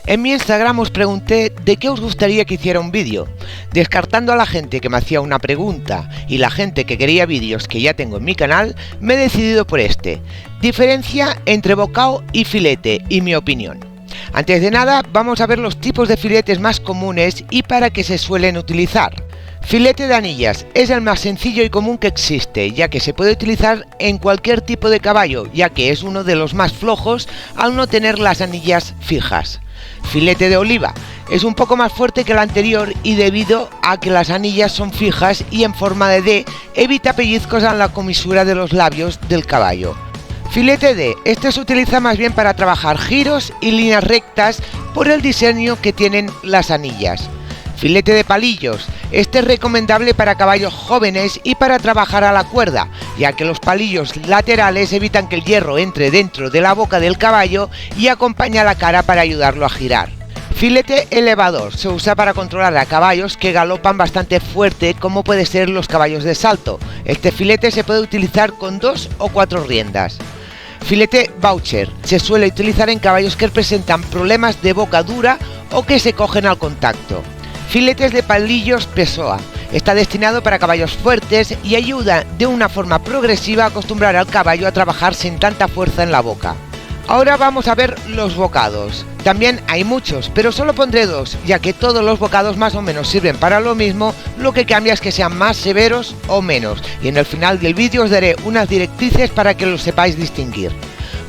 En mi Instagram os pregunté de qué os gustaría que hiciera un vídeo. Descartando a la gente que me hacía una pregunta y la gente que quería vídeos que ya tengo en mi canal, me he decidido por este. Diferencia entre bocao y filete y mi opinión. Antes de nada, vamos a ver los tipos de filetes más comunes y para qué se suelen utilizar. Filete de anillas es el más sencillo y común que existe, ya que se puede utilizar en cualquier tipo de caballo, ya que es uno de los más flojos al no tener las anillas fijas. Filete de oliva es un poco más fuerte que el anterior y debido a que las anillas son fijas y en forma de D, evita pellizcos en la comisura de los labios del caballo. Filete D, este se utiliza más bien para trabajar giros y líneas rectas por el diseño que tienen las anillas. Filete de palillos, este es recomendable para caballos jóvenes y para trabajar a la cuerda, ya que los palillos laterales evitan que el hierro entre dentro de la boca del caballo y acompaña la cara para ayudarlo a girar. Filete elevador, se usa para controlar a caballos que galopan bastante fuerte como puede ser los caballos de salto. Este filete se puede utilizar con 2 o 4 riendas. Filete Boucher, se suele utilizar en caballos que presentan problemas de boca dura o que se cogen al contacto. Filetes de palillos Pessoa, está destinado para caballos fuertes y ayuda de una forma progresiva a acostumbrar al caballo a trabajar sin tanta fuerza en la boca. Ahora vamos a ver los bocados. También hay muchos, pero solo pondré 2, ya que todos los bocados más o menos sirven para lo mismo, lo que cambia es que sean más severos o menos, y en el final del vídeo os daré unas directrices para que los sepáis distinguir.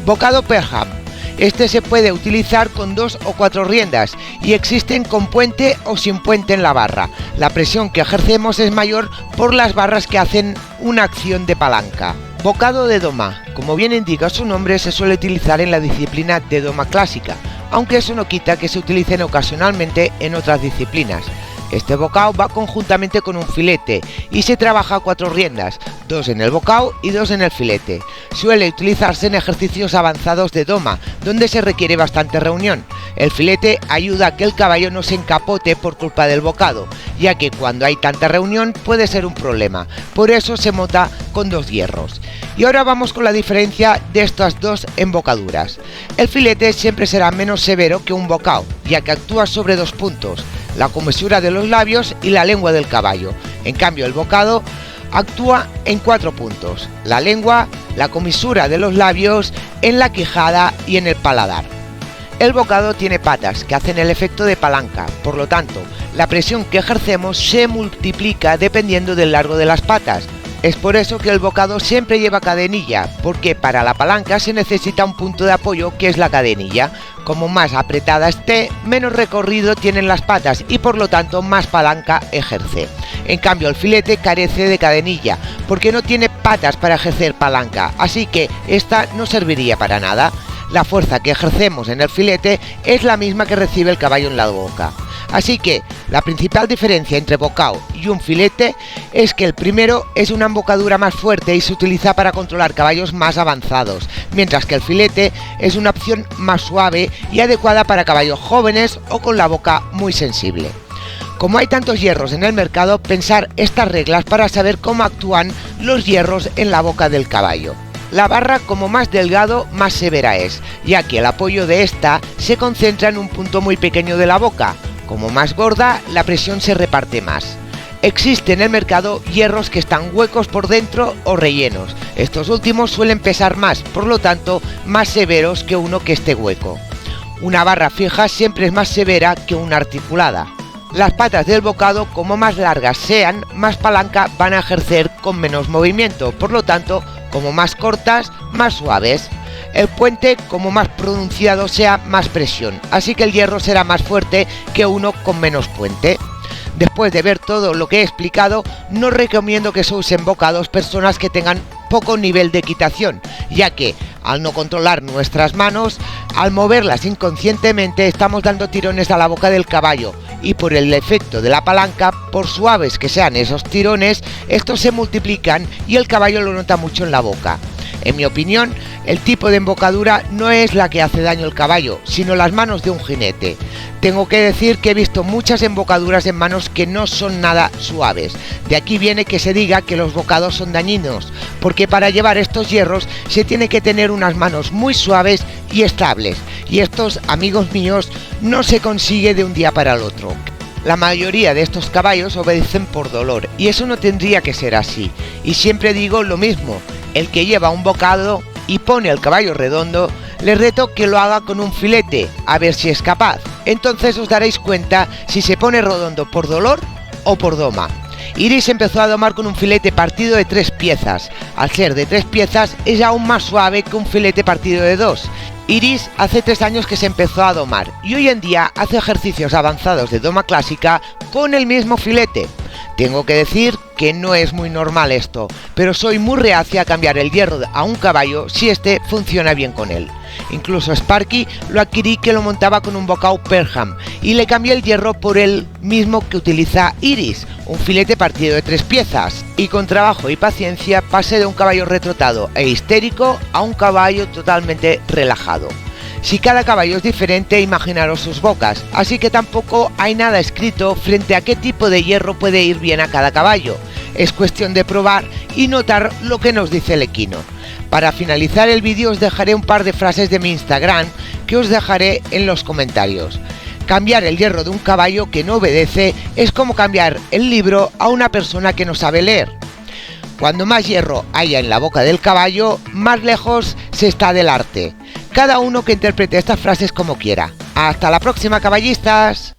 Bocado Perham. Este se puede utilizar con 2 o 4 riendas y existen con puente o sin puente en la barra. La presión que ejercemos es mayor por las barras que hacen una acción de palanca. Bocado de doma. Como bien indica su nombre, se suele utilizar en la disciplina de doma clásica, aunque eso no quita que se utilicen ocasionalmente en otras disciplinas. Este bocao va conjuntamente con un filete y se trabaja a 4 riendas, 2 en el bocao y 2 en el filete. Suele utilizarse en ejercicios avanzados de doma, donde se requiere bastante reunión. El filete ayuda a que el caballo no se encapote por culpa del bocado, ya que cuando hay tanta reunión puede ser un problema. Por eso se monta con 2 hierros. Y ahora vamos con la diferencia de estas dos embocaduras. El filete siempre será menos severo que un bocao, ya que actúa sobre 2 puntos, la comisura de los labios y la lengua del caballo. En cambio, el bocado actúa en 4 puntos, la lengua, la comisura de los labios, en la quijada y en el paladar. El bocado tiene patas que hacen el efecto de palanca, por lo tanto, la presión que ejercemos se multiplica dependiendo del largo de las patas. Es por eso que el bocado siempre lleva cadenilla, porque para la palanca se necesita un punto de apoyo que es la cadenilla. Como más apretada esté, menos recorrido tienen las patas y por lo tanto más palanca ejerce. En cambio el filete carece de cadenilla, porque no tiene patas para ejercer palanca, así que esta no serviría para nada. La fuerza que ejercemos en el filete es la misma que recibe el caballo en la boca. Así que la principal diferencia entre bocao y un filete es que el primero es una embocadura más fuerte y se utiliza para controlar caballos más avanzados, mientras que el filete es una opción más suave y adecuada para caballos jóvenes o con la boca muy sensible. Como hay tantos hierros en el mercado, pensar estas reglas para saber cómo actúan los hierros en la boca del caballo. La barra, como más delgado, más severa es, ya que el apoyo de esta se concentra en un punto muy pequeño de la boca. Como más gorda, la presión se reparte más. Existe en el mercado hierros que están huecos por dentro o rellenos. Estos últimos suelen pesar más, por lo tanto, más severos que uno que esté hueco. Una barra fija siempre es más severa que una articulada. Las patas del bocado, como más largas sean, más palanca van a ejercer con menos movimiento, por lo tanto, como más cortas, más suaves. El puente, como más pronunciado sea, más presión, así que el hierro será más fuerte que uno con menos puente. Después de ver todo lo que he explicado, no recomiendo que se usen bocados personas que tengan poco nivel de equitación, ya que al no controlar nuestras manos, al moverlas inconscientemente estamos dando tirones a la boca del caballo y por el efecto de la palanca, por suaves que sean esos tirones, estos se multiplican y el caballo lo nota mucho en la boca. En mi opinión, el tipo de embocadura no es la que hace daño al caballo, sino las manos de un jinete. Tengo que decir que he visto muchas embocaduras en manos que no son nada suaves. De aquí viene que se diga que los bocados son dañinos, porque para llevar estos hierros se tiene que tener unas manos muy suaves y estables, y estos, amigos míos, no se consigue de un día para el otro. La mayoría de estos caballos obedecen por dolor, y eso no tendría que ser así. Y siempre digo lo mismo, el que lleva un bocado y pone el caballo redondo, le reto que lo haga con un filete, a ver si es capaz. Entonces os daréis cuenta si se pone redondo por dolor o por doma. Iris empezó a domar con un filete partido de 3 piezas. Al ser de 3 piezas es aún más suave que un filete partido de 2. Iris hace 3 años que se empezó a domar y hoy en día hace ejercicios avanzados de doma clásica con el mismo filete. Tengo que decir que no es muy normal esto, pero soy muy reacia a cambiar el hierro a un caballo si este funciona bien con él. Incluso Sparky lo adquirí que lo montaba con un bocado Perham y le cambié el hierro por el mismo que utiliza Iris, un filete partido de 3 piezas. Y con trabajo y paciencia pasé de un caballo retrotado e histérico a un caballo totalmente relajado. Si cada caballo es diferente, imaginaros sus bocas, así que tampoco hay nada escrito frente a qué tipo de hierro puede ir bien a cada caballo. Es cuestión de probar y notar lo que nos dice el equino. Para finalizar el vídeo os dejaré un par de frases de mi Instagram que os dejaré en los comentarios. Cambiar el hierro de un caballo que no obedece es como cambiar el libro a una persona que no sabe leer. Cuando más hierro haya en la boca del caballo, más lejos se está del arte. Cada uno que interprete estas frases como quiera. ¡Hasta la próxima, caballistas!